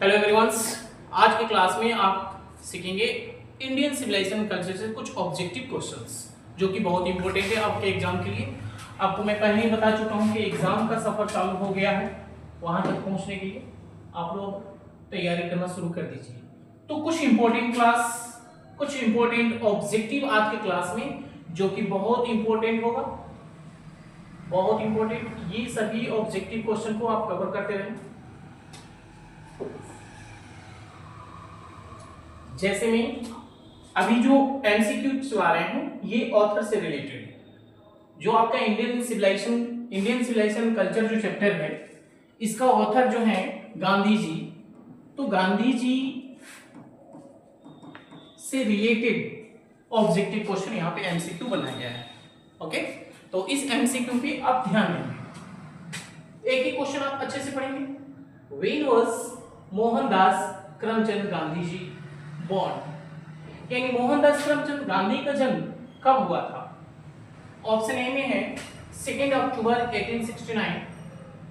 Hello everyone's, आज की class में आप सीखेंगे इंडियन सिविलाइजेशन कल्चर से कुछ ऑब्जेक्टिव क्वेश्चंस जो कि बहुत इंपॉर्टेंट है आपके एग्जाम के लिए। आपको मैं पहले ही बता चुका हूं कि एग्जाम का सफर चालू हो गया है। वहां तक पहुंचने के लिए आप लोग तैयारी करना शुरू कर दीजिए। तो कुछ इंपॉर्टेंट ऑब्जेक्टिव आज के क्लास में जो कि बहुत इंपॉर्टेंट होगा, बहुत इंपॉर्टेंट। ये सभी ऑब्जेक्टिव क्वेश्चन को आप कवर करते रहें। जैसे में अभी जो एमसीक्यू चला रहे हैं ये ऑथर से रिलेटेड है। जो आपका इंडियन सिविलाइजेशन कल्चर जो चैप्टर है इसका ऑथर जो है गांधी जी। तो गांधी जी से रिलेटेड ऑब्जेक्टिव क्वेश्चन यहाँ पे एमसीक्यू बनाया गया है। ओके, तो इस एमसीक्यू पे आप ध्यान देंगे। एक ही क्वेश्चन आप अच्छे से पढ़ेंगे। When was Mohandas Karamchand Gandhi ji born, यानी मोहनदास करमचंद गांधी का जन्म कब हुआ था? ऑप्शन ए में है 2 अक्टूबर 1869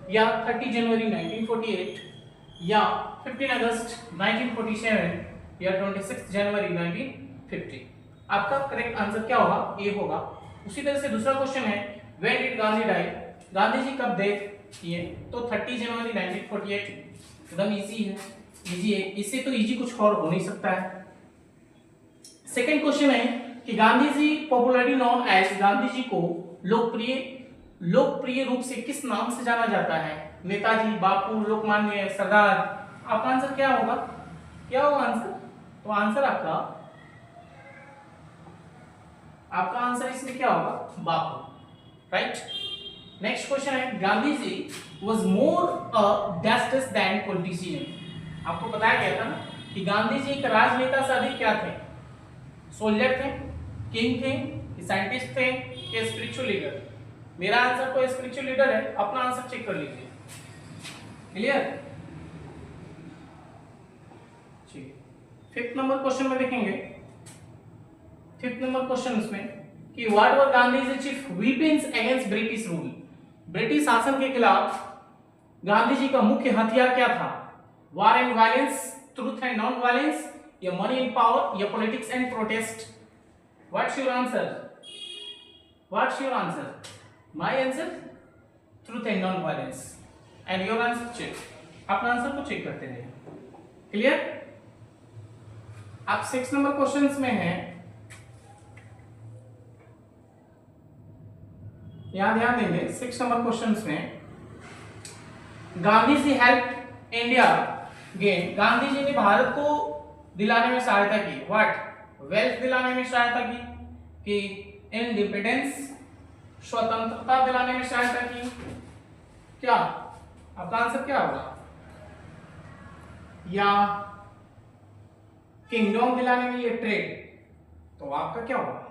या 30 जनवरी 1948 या 15 अगस्त 1947 या 26 जनवरी 1950। आपका करेक्ट आंसर क्या होगा? ए होगा। उसी तरह से दूसरा क्वेश्चन है when did Gandhi die, Gandhi ji कब डेथ किए? तो 30 जनवरी 1948। एकदम इजी है, इजी है, इससे तो इजी कुछ और हो नहीं सकता है। सेकंड क्वेश्चन है कि Gandhi ji popularly known as, Gandhi ji को लोकप्रिय रूप से किस नाम से जाना जाता है? नेताजी, बापू, लोकमान्य, सरदार। आपका आंसर क्या होगा? क्या होगा आंसर? तो आंसर आपका आंसर इसमें क्या होगा? बापू। राइट। नेक्स्ट क्वेश्चन है Gandhi ji was more a dash than politician. आपको बताया गया था ना कि गांधी जी एक राजनेता से अधिक क्या थे? सोल्जर थे, किंग थे, साइंटिस्ट थे या स्पिरिचुअल लीडर? मेरा आंसर तो स्पिरिचुअल लीडर है। अपना आंसर चेक कर लीजिए। क्लियर? ठीक। फिफ्थ नंबर क्वेश्चन में देखेंगे। फिफ्थ नंबर क्वेश्चन इसमें कि what were Gandhi's chief weapons against British rule. British शासन के खिलाफ गांधी जी का मुख्य हथियार क्या था? War and violence, truth and non violence या मनी एंड पावर या politics and protest? What's your answer? What's your answer? My answer truth and non violence. And your answer check. अपना आंसर को चेक करते रहिए। Clear? आप 6 number questions में हैं, यहां ध्यान देंगे। 6 नंबर क्वेश्चंस में Gandhi ji help India gain, Gandhi ji ने भारत को दिलाने में सहायता की। व्हाट? वेल्थ दिलाने में सहायता की कि इंडिपेंडेंस, स्वतंत्रता दिलाने में सहायता की? क्या आपका आंसर क्या होगा? या किंगडम दिलाने में, या ट्रेड? तो आपका क्या होगा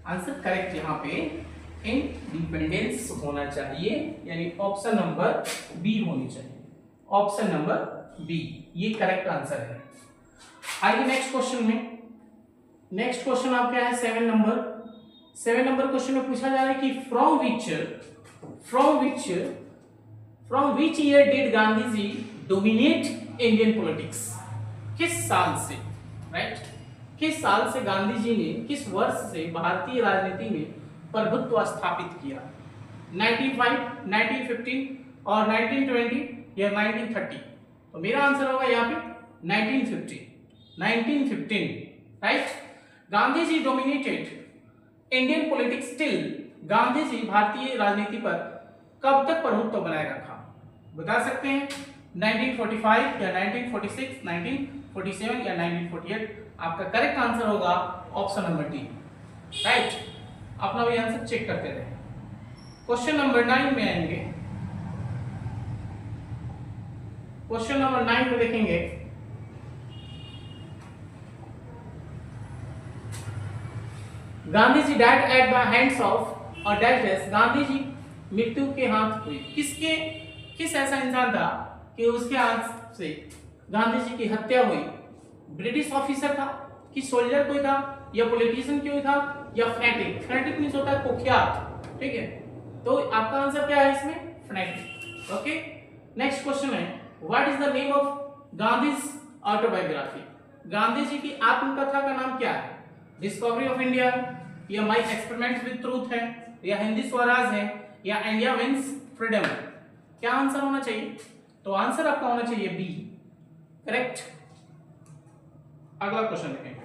आंसर करेक्ट यहां पे इंडिपेंडेंस होना चाहिए, यानी ऑप्शन नंबर बी होनी चाहिए। ऑप्शन नंबर बी ये करेक्ट आंसर है। आइए नेक्स्ट क्वेश्चन में। नेक्स्ट क्वेश्चन आपका है 7 नंबर क्वेश्चन में पूछा जा रहा है कि from which year did Gandhi ji dominate Indian politics? किस साल से? राइट, किस साल से गांधी जी ने, किस वर्ष से भारतीय राजनीति में प्रभुत्व स्थापित किया? 1905, 1915 और 1920 या 1930? तो मेरा आंसर होगा यहाँ पे 1915। Right. Gandhi ji dominated Indian politics till, Gandhi ji भारतीय राजनीति पर कब तक प्रभुत्व बनाए रखा? बता सकते हैं 1945 या 1946, 1947 या 1948? आपका करेक्ट आंसर होगा ऑप्शन नंबर डी। राइट। अपना भी आंसर चेक करते रहे। क्वेश्चन नंबर 9 में आएंगे। क्वेश्चन नंबर 9 में देखेंगे Gandhi ji died at the hands of और डेथ, गांधी जी मृत्यु के हाथ हुए। किस ऐसा इंसान था कि उसके हाथ से गांधी जी की हत्या हुई? ब्रिटिश ऑफिसर था कि सोल्जर कोई था या पॉलिटिशियन कोई था या फैनेटिक मींस होता है कुख्यात। ठीक है, तो आपका आंसर क्या है इसमें? Fanatic. Okay. Next question is what is the name of Gandhi's autobiography? Gandhi ji की आत्मकथा का नाम क्या है? डिस्कवरी ऑफ इंडिया, या माय एक्सपेरिमेंट्स विद ट्रूथ है, या हिंदी स्वराज है, या इंडिया विंस फ्रीडम? क्या आंसर होना चाहिए? तो आंसर आपका होना चाहिए बी, करेक्ट। अगला क्वेश्चन देखेंगे।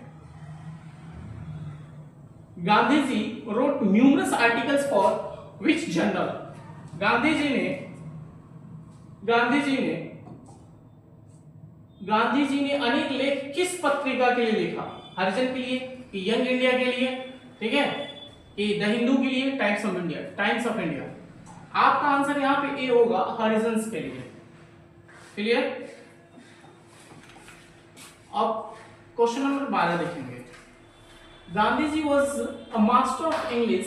गांधी जी wrote numerous articles for which journal? Gandhi ji ने अनेक लेख किस पत्रिका के लिए लिखा? हरिजन के लिए, कि यंग इंडिया के लिए, ठीक है, कि द हिंदू के लिए, टाइम्स ऑफ इंडिया? आपका आंसर यहां पे ए होगा, हरिजन्स के लिए। क्लियर? अब क्वेश्चन नंबर 12 देखेंगे। Gandhi ji was a master of English.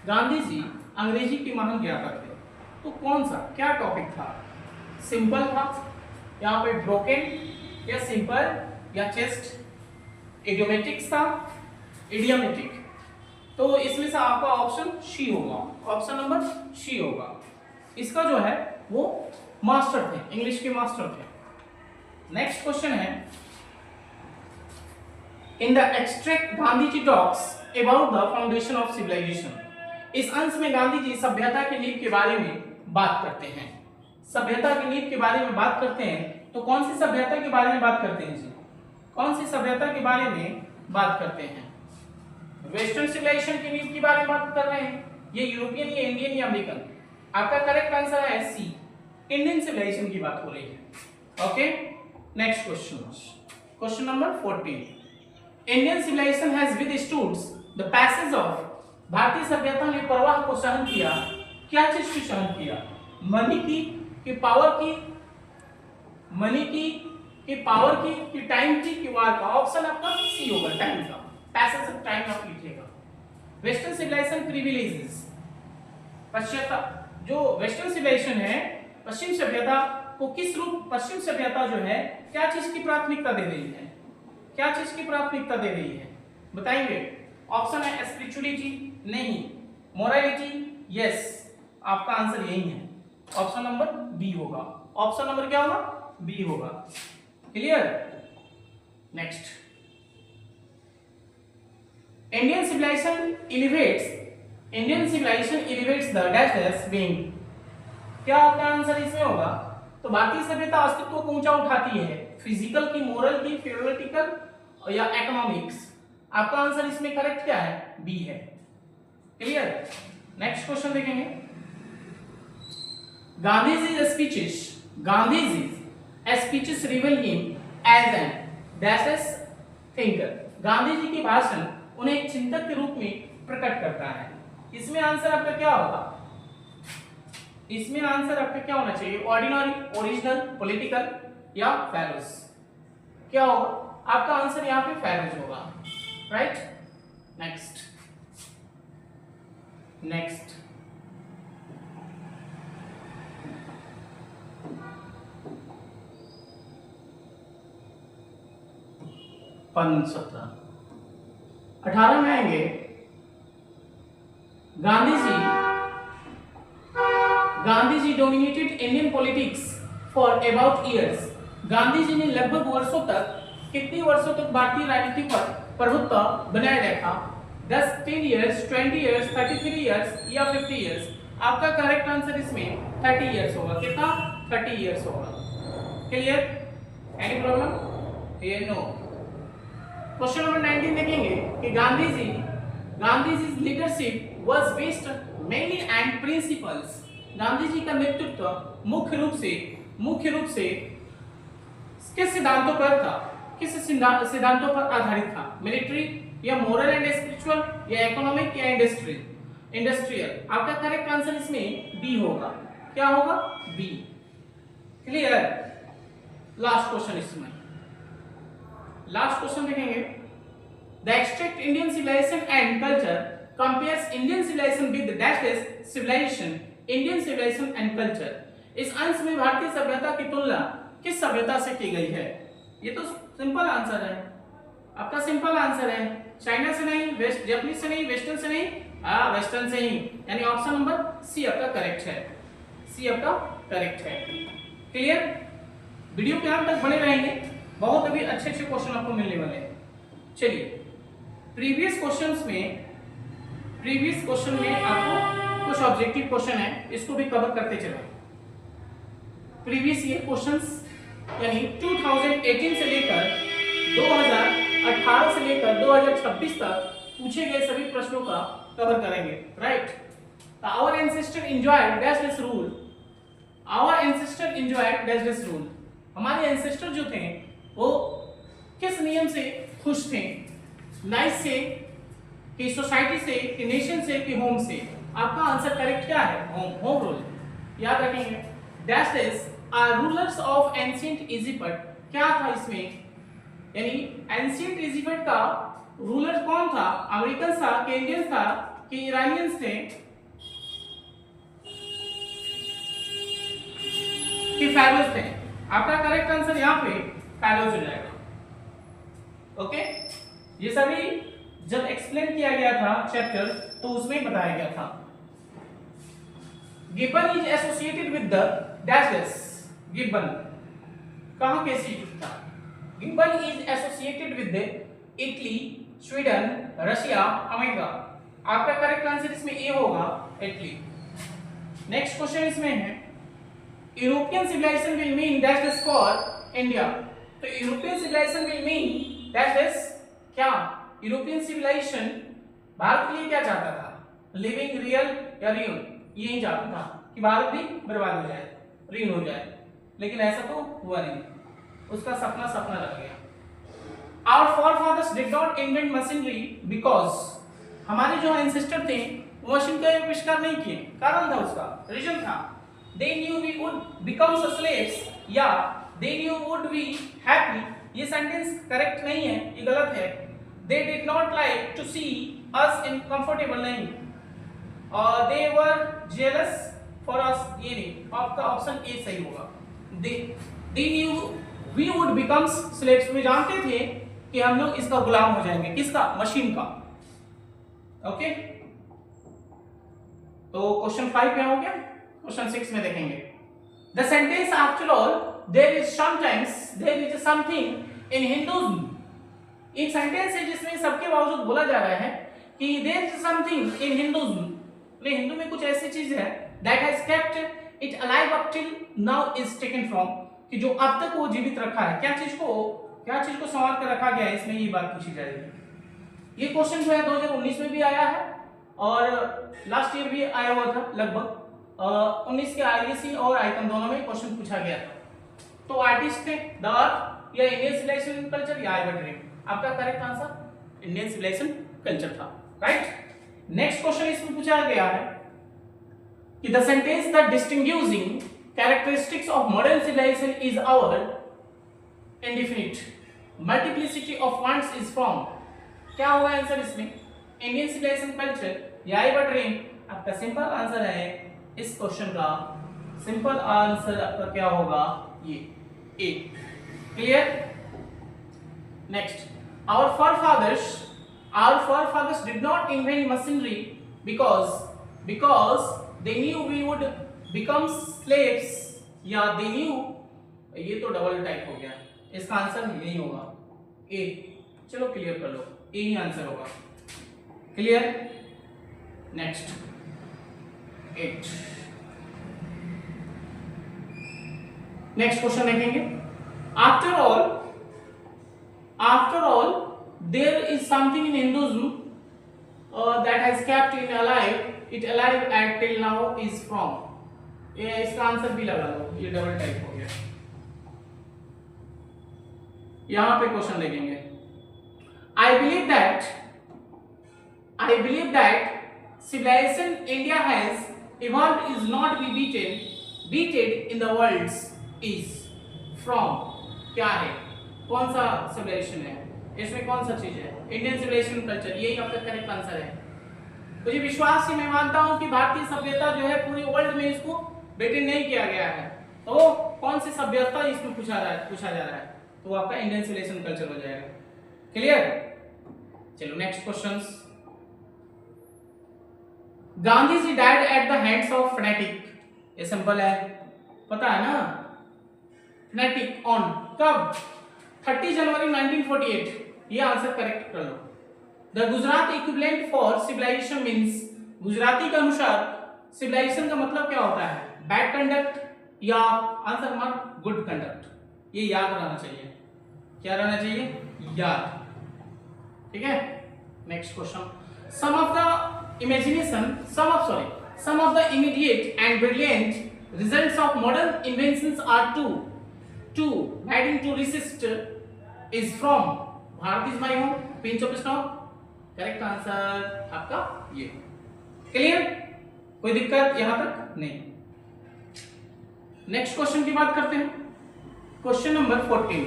Gandhi ji अंग्रेजी के महान ज्ञाता थे। तो कौन सा, क्या टॉपिक था? सिंपल था, यहाँ पे ब्रोकन, या सिंपल, या चेस्ट, इडियोमेटिक्स था, इडियोमेटिक? तो इसमें से आपका ऑप्शन सी होगा, ऑप्शन नंबर सी होगा। इसका जो है वो मास्टर थे, इंग्लिश के मास्टर थे। नेक्स्ट क्वेश्चन है, in the extract Gandhi ji talks about the foundation of civilisation. इस अंश में गांधी जी सभ्यता की नींव के बारे में बात करते हैं। सभ्यता की नींव के बारे में बात करते हैं, तो कौन सी सभ्यता के बारे में बात करते हैं जी? कौन सी सभ्यता के बारे में बात करते हैं? वेस्टर्न सिविलाइजेशन की नींव के बारे में बात कर रहे हैं, ये यूरोपियन, या इंडियन, या अमेरिकन? आपका करेक्ट आंसर है सी, इंडियन सिविलाइजेशन की बात हो रही है। Okay, next question, question number 14। Indian civilization has withstood the passage of. भारतीय सभ्यता ने प्रवाह को सहन किया। क्या चीज की सहन किया? मनी की, कि पावर की? मनी की, कि पावर की, कि टाइम की, कि वार का? ऑप्शन आपका सी होगा, टाइम का। पैसेज ऑफ टाइम आप लिखिएगा। वेस्टर्न सिविलाइजेशन प्रिविलेजेस, पश्चिम, जो वेस्टर्न सिविलाइजेशन है, पश्चिम सभ्यता को किस रूप, पश्चिम सभ्यता जो है क्या चीज की प्राथमिकता दे रही है? क्या चीज की प्राथमिकता दे रही है, बताएंगे? ऑप्शन है स्पिरिचुअलिटी, नहीं। Morality, yes. आपका आंसर यही है, ऑप्शन नंबर बी होगा। ऑप्शन नंबर क्या होगा? बी होगा। Clear? Next, Indian civilisation elevates the dash being. क्या आपका आंसर इसमें होगा? तो भारतीय सभ्यता अस्तित्व को ऊंचा उठाती है, फिजिकल की, मोरल की, फिलोसॉफिकल, या इकोनॉमिक्स? आपका आंसर इसमें करेक्ट क्या है? बी है। क्लियर? नेक्स्ट क्वेश्चन देखेंगे। गांधीजी's speeches reveal him as an dash thinker। Gandhi ji के भाषण उन्हें एक चिंतक के रूप में प्रकट करता है। इसमें आंसर आपका क्या होगा? इसमें आंसर आपका क्या होना चाहिए? ऑर्डिनरी, ओरिजिनल, पॉलिटिकल, या फेलोस? क्या होगा? आपका आंसर यहाँ पे फेलोस होगा, राइट? नेक्स्ट, पन 18 में आएंगे। Gandhi ji dominated Indian politics for about years. Gandhi ji ने लगभग वर्षों तक, कितने वर्षों तक भारतीय राजनीति पर प्रभुत्व बनाए रखा? 10, 10 इयर्स, 20 इयर्स, 33 इयर्स, या 50 इयर्स? आपका करेक्ट आंसर इसमें 30 इयर्स होगा। कितना? 30 इयर्स होगा। क्लियर? Any problem? ये नो। क्वेश्चन नंबर 19 देखेंगे कि Gandhiji's leadership was based mainly and principles. Gandhi ji का नेतृत्व मुख्य रूप से किस सिद्धांतों पर था? किस सिद्धांतों पर आधारित था? मिलिट्री, या मोरल एंड स्पिरिचुअल, या इकोनॉमिक, या इंडस्ट्रियल? आपका करेक्ट आंसर इसमें बी होगा। क्या होगा? बी। क्लियर? लास्ट क्वेश्चन, इसमें लास्ट क्वेश्चन देखेंगे। The extract Indian civilisation and culture compares Indian civilisation with dash civilisation, Indian civilisation and culture. इस अंश में भारतीय सभ्यता की तुलना किस सभ्यता से की गई है? ये तो सिंपल आंसर है, आपका सिंपल आंसर है। चाइना से नहीं, वेस्ट जापानीज से नहीं, वेस्टर्न से नहीं, वेस्टर्न से ही, यानी ऑप्शन नंबर सी आपका करेक्ट है। सी आपका करेक्ट है। क्लियर? वीडियो के अंत तक बने रहेंगे, बहुत अभी अच्छे अच्छे क्वेश्चन आपको मिलने वाले हैं। चलिए प्रीवियस क्वेश्चन में आपको कुछ ऑब्जेक्टिव क्वेश्चन है, इसको भी कवर करते चलो। प्रीवियस ईयर क्वेश्चंस यानी 2018 से लेकर 2018 से लेकर 2026 तक पूछे गए सभी प्रश्नों का कवर करेंगे, right. Our ancestor enjoyed dash this rule, our ancestor enjoyed dash this rule, हमारे एंसेस्टर जो थे वो किस नियम से खुश थे? लाइफ से कि सोसाइटी से कि नेशन से कि होम से? आपका आंसर करेक्ट क्या है? होम, होम रूल याद रखेंगे। Dash this are rulers of ancient Egypt, क्या था इसमें? यानी एंशिएंट इजिप्ट का रूलर कौन था? अमेरिकन था कि इंडियन था कि ईरानियंस थे कि फैरोज थे? आपका करेक्ट आंसर यहाँ पे फैरोज हो जाएगा। ओके, ये सभी जब एक्सप्लेन किया गया था चैप्टर तो उसमें बताया गया था। Gibbon is associated with the dash this, Gibbon कहां के इंस्टीट्यूट था? Gibbon is associated with Italy, Sweden, Russia, America. आपका करेक्ट आंसर इसमें ए होगा, इटली। नेक्स्ट क्वेश्चन इसमें है European civilization will mean dash this for India. तो European civilization will mean dash this, क्या यूरोपियन सिविलाइजेशन भारत के लिए क्या चाहता था? लिविंग, रियल या रियल? यही चाहता था कि भारत भी बर्बाद हो जाए, रीन हो जाए, लेकिन ऐसा तो हुआ नहीं, उसका सपना सपना रह गया। Our forefathers did not invent machinery because, हमारे जो एंसेस्टर थे वो मशीन का आविष्कार नहीं किए, कारण था उसका, रीजन था they knew we would become slaves या they knew would be happy। ये सेंटेंस करेक्ट नहीं है, ये गलत है। they did not like to see us in comfortable नहीं, और they were jealous for us, ये नहीं, आपका ऑप्शन ए सही होगा। they knew we would become slaves, वे जानते थे कि हम लोग इसका गुलाम हो जाएंगे, किसका? मशीन का। ओके, तो क्वेश्चन 5 क्या हो गया? क्वेश्चन 6 में देखेंगे the sentence after all there is sometimes there is something in Hinduism. एक सेंटेंस है जिसमें सबके बावजूद बोला जा रहा है कि there is something in Hinduism, ने हिंदू में कुछ ऐसी चीज है that has kept it alive up till now is taken from, कि जो अब तक वो जीवित रखा है। क्या चीज को संवार कर रखा गया है, इसमें ये बात पूछी जा रही है। ये क्वेश्चन जो है 2019 में भी आया है और लास्ट ईयर भी आया हुआ था लगभग। 19 के आईएससी और आइकन दोनों में क्वेश्चन पूछा गया था। तो आर्टिस्ट थे द अर्थ या इंडियन सिविलाइजेशन कल्चर या आई ड्रीम? आपका correct answer Indian civilisation culture था, राइट। नेक्स्ट क्वेश्चन इसमें पूछा गया है कि the sentence the distinguishing characteristics of modern civilisation is our indefinite multiplicity of ones is from, क्या होगा आंसर इसमें? इंडियन सिविलाइजेशन कल्चर या आई ड्रीम? आपका सिंपल आंसर है इस क्वेश्चन का सिंपल आंसर आपका क्या होगा? ये A. Clear? Next, our forefathers did not invent machinery because they knew we would become slaves, या they knew, ये तो डबल टाइप हो गया, इसका आंसर यही होगा ए। चलो क्लियर कर लो, ए ही आंसर होगा। क्लियर? नेक्स्ट 8। नेक्स्ट क्वेश्चन देखेंगे after all there is something in Hinduism that has kept it alive at till now is from, ये इसका आंसर भी लगा लो, ये डबल टाइप हो गया। यहां पे क्वेश्चन देखेंगे I believe that civilization India has evolved is not be beaten in the world is from, क्या है? कौन सा civilization है? इसमें कौन सा चीज है? इंडियन सिविलाइजेशन कल्चर, यही आपका करेक्ट आंसर है। मुझे विश्वास है, मैं मानता हूं कि भारतीय सभ्यता जो है पूरे वर्ल्ड में इसको बेटिंग नहीं किया गया है, तो कौन सी सभ्यता इसमें पूछा जा रहा है, तो आपका इंडियन सिविलाइजेशन कल्चर हो जाएगा। क्लियर? चलो next questions. Gandhi ji died at the hands of fanatic, ये सिंपल है, पता है ना? फनेटिक ऑन, कब? 30 जनवरी 1948, ये आंसर करेक्ट कर लो। The Gujarat equivalent for civilization means, Gujarati के अनुसार सिविलाइजेशन का मतलब क्या होता है? बैड कंडक्ट या आंसर हमारा गुड कंडक्ट। ये याद रहना चाहिए। क्या रहना चाहिए? याद। ठीक है, next question. Some of the immediate and brilliant results of modern inventions are to heading to resist is from Bharat is my home, pinch of snow, correct answer आपका ये। क्लियर? कोई दिक्कत यहां तक नहीं। नेक्स्ट क्वेश्चन की बात करते हैं। Question number 14।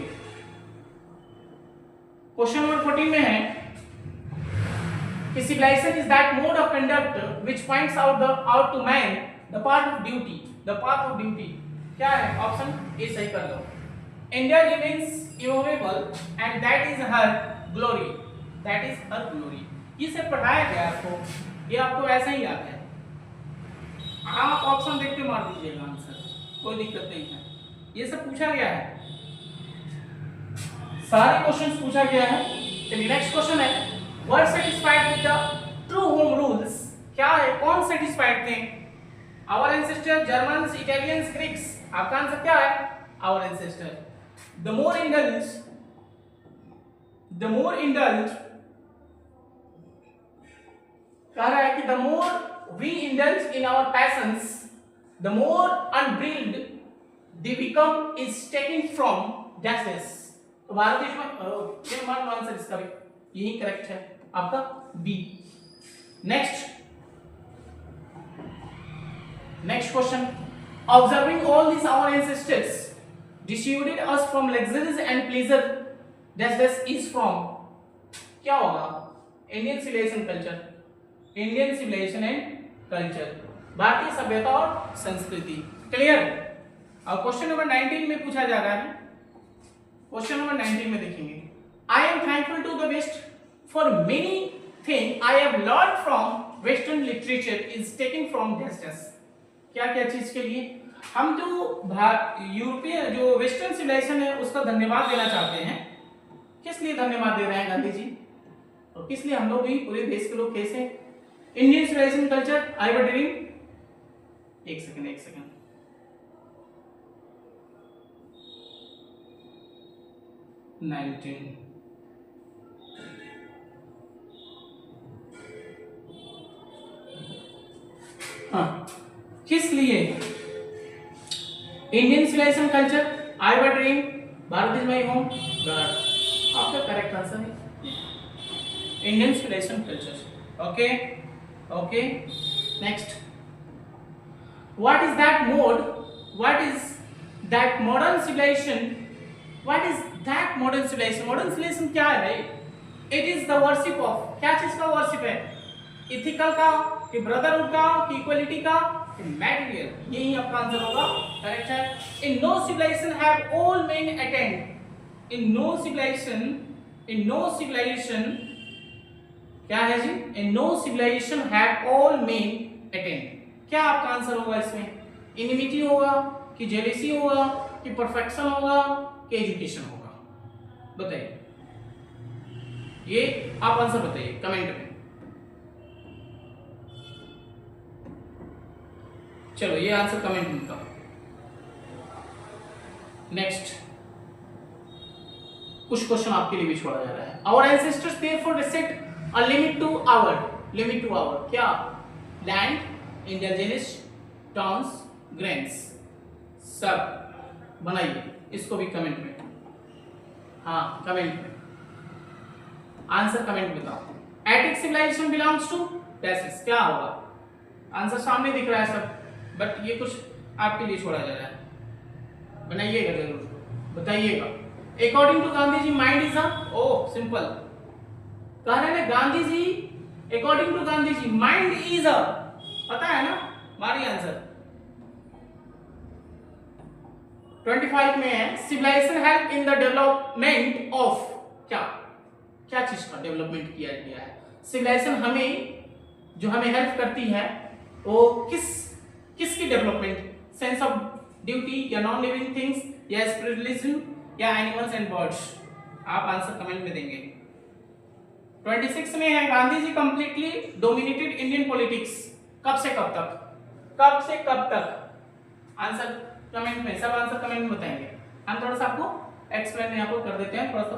क्वेश्चन नंबर 14 में है कि civilization is that mode of conduct which points out to man the path of duty। क्या है? ऑप्शन ए सही कर लो। India remains immovable and that is her glory। ये सब पढ़ाया गया आपको, ये आपको ऐसा ही याद है। आप ऑप्शन देख के मार दीजिएगा आंसर, कोई दिक्कत नहीं है। ये सब पूछा गया है, सारे क्वेश्चंस पूछा गया है। चलिए नेक्स्ट क्वेश्चन है, were satisfied with the true home rules. क्या है? कौन सेटिस्फाइड थे? Our ancestor, Germans, Italians, Greeks. आपका आंसर क्या है? Our ancestor. The more indulge कह रहा है कि the more we indulge in our passions, the more unbridled they become is taken from justice। तो भारत देश में मान लो आंसर इसका भी यही करेक्ट है आपका B. Next question, observing all this our ancestors dissuaded us from luxuries and pleasure that is from, क्या होगा? इंडियन सिविलाइजेशन एंड कल्चर, भारतीय सभ्यता और संस्कृति। क्लियर? अब क्वेश्चन नंबर 19 में पूछा जा रहा है। क्वेश्चन नंबर 19 में देखेंगे, I am thankful to the west for many thing I have learn from western literature is taken from justice. क्या क्या चीज के लिए? हम जो यूरोपीय जो वेस्टर्न सिविलाइजेशन है उसका धन्यवाद देना चाहते हैं। किस लिए धन्यवाद दे रहे हैं गांधी जी, और किस लिए हम लोग भी, पूरे देश के लोग कैसे? Indian civilisation culture, I were dreaming. एक सेकंड किस लिए? Indian civilisation culture, I were dream, Bharat is my home, god. आपका करेक्ट आंसर है Indian civilisation culture. Okay next, what is that modern civilisation? Modern civilisation क्या है? It is the worship of, क्या चीज का वर्शिप है? इथिकल का, कि ब्रदरहुड का, कि इक्वलिटी का, मैटेरियल। यही आपका आंसर होगा, करेक्ट है। In no civilization have all men attend. In no civilization क्या है जी? In no civilization have all men attend. क्या आपका आंसर होगा इसमें? इनिमिटी होगा, कि जेलेसी होगा, कि परफेक्शन होगा, कि एजुकेशन होगा? बताइए, ये आप आंसर बताइए कमेंट में। चलो ये आंसर कमेंट में बताओ। नेक्स्ट कुछ क्वेश्चन आपके लिए भी छोड़ा जा रहा है। Our ancestors therefore set a limit to our क्या? Land, indigenous, towns, grains. सब बनाइए इसको भी कमेंट में। हाँ कमेंट में आंसर कमेंट में बताओ। एटिक सिविलाइजेशन बिलोंग्स टू डेसिस। क्या होगा? आंसर सामने दिख रहा है सब, बट ये कुछ आपके लिए छोड़ा जा रहा है, बनाइएगा जरूर, बताइएगा। According to Gandhi ji mind is simple कह रहे हैं Gandhi ji, according to Gandhi ji mind is पता है ना? हमारी आंसर 25 में है, civilization help in the development of, क्या चीज का डेवलपमेंट किया गया है? सिविलाइजेशन हमें हेल्प करती है, वो किसकी डेवलपमेंट? सेंस ऑफ ड्यूटी, या नॉन लिविंग थिंग्स, या स्पिरिचुअलिज्म या एनिमल्स एंड बर्ड्स? आप आंसर कमेंट में देंगे। 26 में है गांधी जी कंप्लीटली डोमिनेटेड इंडियन पॉलिटिक्स। कब से कब तक? कब से कब तक? आंसर कमेंट में, सब आंसर कमेंट में बताएंगे। हम थोड़ा सा आपको एक्सप्लेन यहाँ पर कर देते हैं थोड़ा सा,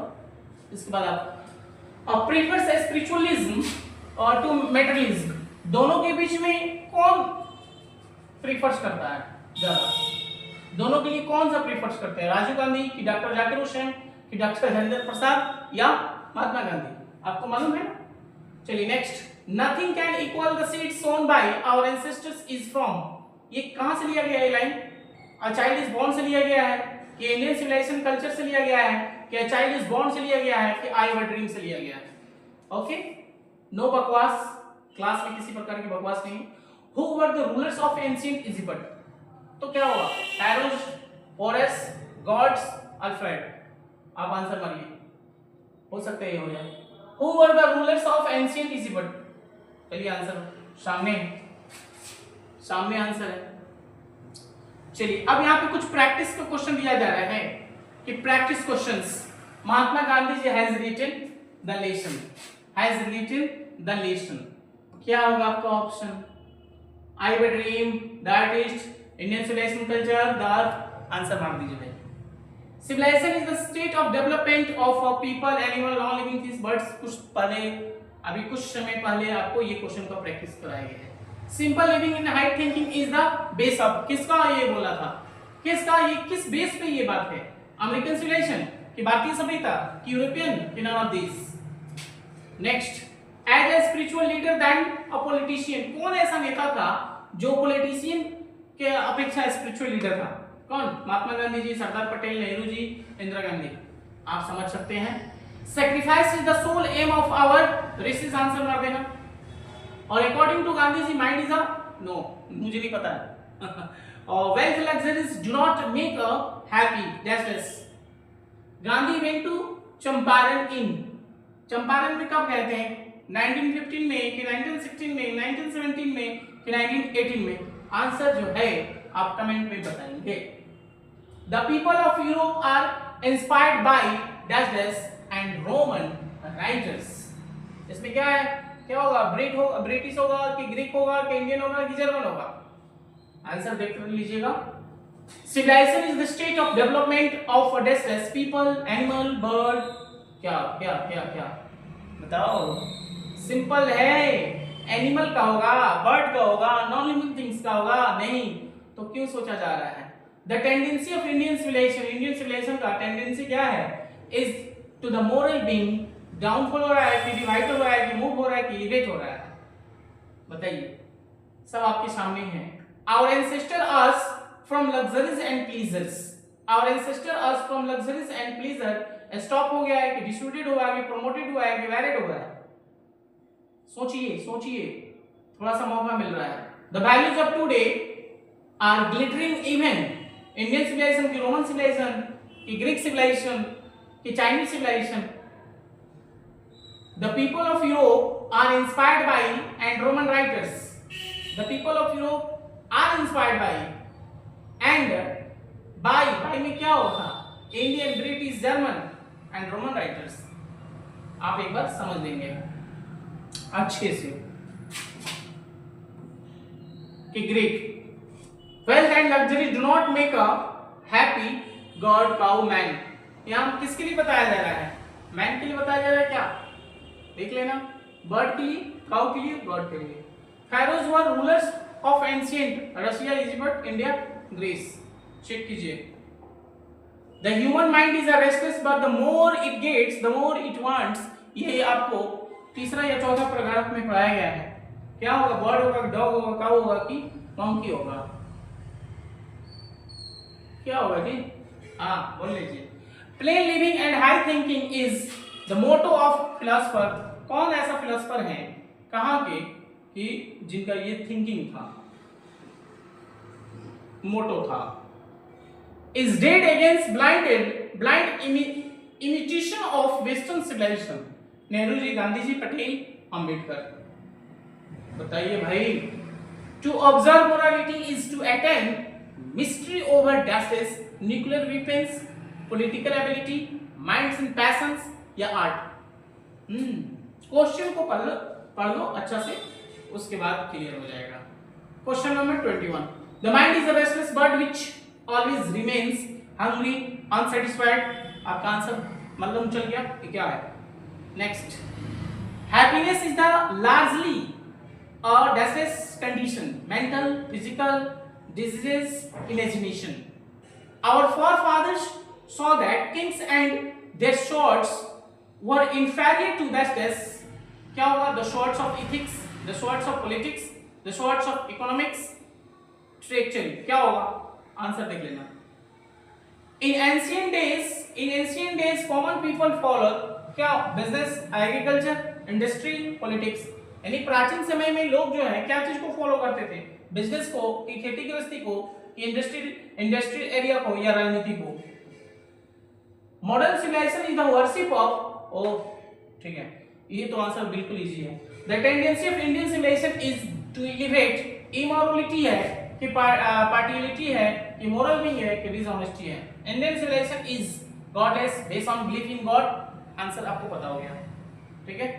इसके बाद आप प्रीफर्स स्पिरिचुअलिज्म और टू मेटेरियलिज्म, दोनों के बीच में कौन प्रीफर्स करता है ज्यादा? दोनों के लिए कौन सा प्रीफर्स करते हैं? राजीव गांधी कि डॉक्टर जाकिर हुसैन कि डॉक्टर हरिंदर प्रसाद या महात्मा गांधी? आपको मालूम है ना? चलिए next, nothing can equal the seed sown by our ancestors is from, ये कहां से लिया गया है line? A child is born से लिया गया है कि इंडियन सिविलाइजेशन कल्चर से लिया गया है कि अ चाइल्ड इज बोर्न से लिया गया है कि आई हैव अ ड्रीम से लिया गया है? ओके, नो बकवास, क्लास में किसी प्रकार की बकवास नहीं। Who were the rulers of ancient Egypt? तो क्या होगा? Pharaohs, Horus, gods, Alfred? आप आंसर मारिए, हो सकता है ये हो जाए। Who were the rulers of ancient Egypt? चलिए आंसर सामने सामने आंसर है। चलिए अब यहाँ पे कुछ प्रैक्टिस का क्वेश्चन दिया जा रहा है कि practice questions. Mahatma Gandhi ji has written the lesson, has written the lesson, क्या होगा आपका option? I have a dream, the artist, Indian civilisation culture, the earth? Answer मार दीजिए भाई। Civilisation is the state of development of a people, animal, non living things, birds. कुछ पहले, अभी कुछ समय पहले आपको ये क्वेश्चन का प्रैक्टिस कराया गया है। Simple living in high thinking is the base of, किसका ये बोला था? किसका? ये किस बेस पे ये बात है? अमेरिकन सिविलाइजेशन कि भारतीय सभ्यता कि यूरोपियन कि none of this? Next, as a spiritual leader than a politician, कौन ऐसा नेता था जो पॉलिटिशियन के अपेक्षा स्पिरिचुअल लीडर था? कौन? महात्मा गांधी जी, सरदार पटेल, नेहरू जी, इंदिरा गांधी? आप समझ सकते हैं। Sacrifice is the sole aim of our races, answer मार देना। और according to Gandhi ji mind is a no, मुझे नहीं पता है। और wealth luxuries do not make a happy dashless. Gandhi went to Champaran in, Champaran में कब गए थे? 1915 में कि 1916 में, 1917 में कि 1918 में? आंसर जो है आप कमेंट में बताएंगे। The people of Europe are inspired by dashless and Roman writers. इसमें क्या है? क्या होगा? ब्रिटिश होगा कि ग्रीक होगा कि इंडियन होगा कि जर्मन होगा? आंसर देख लीजिएगा। Civilisation is the state of development of dashless people, animal, bird. क्या क्या क्या क्या बताओ? सिंपल है, एनिमल का होगा, बर्ड का होगा, नॉन लिविंग थिंग्स का होगा? नहीं, तो क्यों सोचा जा रहा है? The tendency of Indian civilisation, Indian civilisation का टेंडेंसी क्या है? Is to the moral being, downfall हो रहा है कि डिवाइड हो रहा है कि मूव हो रहा है कि इवेट हो रहा है? बताइए, सब आपके सामने है। Our ancestor us from luxuries and pleasures, our ancestor us from luxuries and pleasure stop हो गया है कि डिस्ट्रीब्यूटेड हुआ है कि प्रोमोटेड हुआ है कि वैरिड हुआ है? सोचिए सोचिए, थोड़ा सा मौका मिल रहा है। The values of today are glittering even Indian civilisation की रोमन सिविलाइजेशन की ग्रीक सिविलाइजेशन की Chinese civilisation? The people of Europe are inspired by and Roman writers. The people of Europe are inspired by and by में क्या होता? Indian, British, German and Roman writers. आप एक बार समझ लेंगे अच्छे से कि Greek. Wealth and luxury do not make a happy God, cow, man. यहाँ किसके लिए बताया जा रहा है? मैन के लिए बताया जा रहा है क्या? देख लेना, बर्ड के लिए, काउ के लिए, गॉड के लिए। pharaohs were rulers of ancient Russia, Egypt, India, Greece. Check कीजिए। The human mind is a restless but the more it gets the more it wants। ये आपको तीसरा या चौथा पैराग्राफ में पढ़ाया गया है। क्या होगा? बर्ड होगा, डॉग होगा, काउ होगा कि मंकी होगा? क्या होगा जी? हाँ बोल लीजिए। Plain living and high thinking is the motto of philosopher. कौन ऐसा फिलोसफर है कहाँ के कि जिनका ये थिंकिंग था, मोटो था? Is dead against blind imitation of western civilisation. Nehru ji, Gandhi ji, Patel, Ambedkar. बताइए भाई। To observe morality is to attain mastery over dashes nuclear weapons, political ability, minds and passions या आर्ट? क्वेश्चन को पढ़ लो अच्छा से, उसके बाद क्लियर हो जाएगा। Question number 21, the mind is a restless bird which always remains hungry unsatisfied. आपका आंसर मतलब चल गया, ये क्या है? Next, happiness is the largely a distress condition, mental, physical, diseases, imagination. Our forefathers saw that kings and their swords were inferior to the distress. क्या होगा? The swords of ethics, the swords of politics, the swords of economics. Actually क्या होगा? Answer देख लेना। In ancient days, common people followed क्या? Business, agriculture, industry, politics. यानी प्राचीन समय में लोग जो है क्या चीज को फॉलो करते थे? बिजनेस को, कि खेती गृहस्थी को, कि इंडस्ट्रियल एरिया को, या राजनीति को। Modern civilisation is the worship of, ओ ठीक है, ये तो आंसर बिल्कुल इजी है। The tendency of Indian civilisation is to elevate immorality है कि पार्टियलिटी है कि मोरल भी है कि डिसऑनेस्टी है। Indian civilisation is godless based on belief in God. Answer आपको पता हो गया, ठीक है।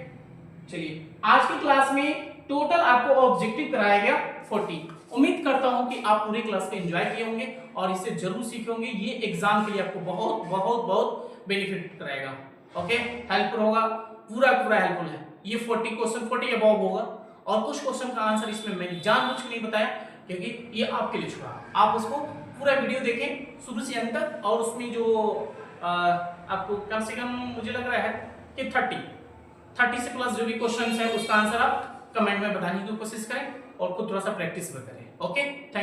चलिए, आज की क्लास में टोटल आपको ऑब्जेक्टिव कराया गया 40। उम्मीद करता हूं कि आप पूरी क्लास को एंजॉय किए होंगे और इसे जरूर सीखे होंगे। ये एग्जाम के लिए आपको बहुत बहुत बहुत बेनिफिट कराएगा। ओके, हेल्पफुल होगा, पूरा हेल्पफुल है। ये 40 क्वेश्चन 40 अबव होगा और कुछ क्वेश्चन का आंसर इसमें मैंने जानबूझ के नहीं बताया क्योंकि ये आपके लिए छोड़ा। आप उसको पूरा वीडियो देखें शुरू से अंत तक, और उसमें जो आपको कम से कम मुझे लग रहा है कि 30 से प्लस जो भी क्वेश्चन है उसका आंसर आप कमेंट में बताने की कोशिश करें और खुद थोड़ा सा प्रैक्टिस करें। Okay, thank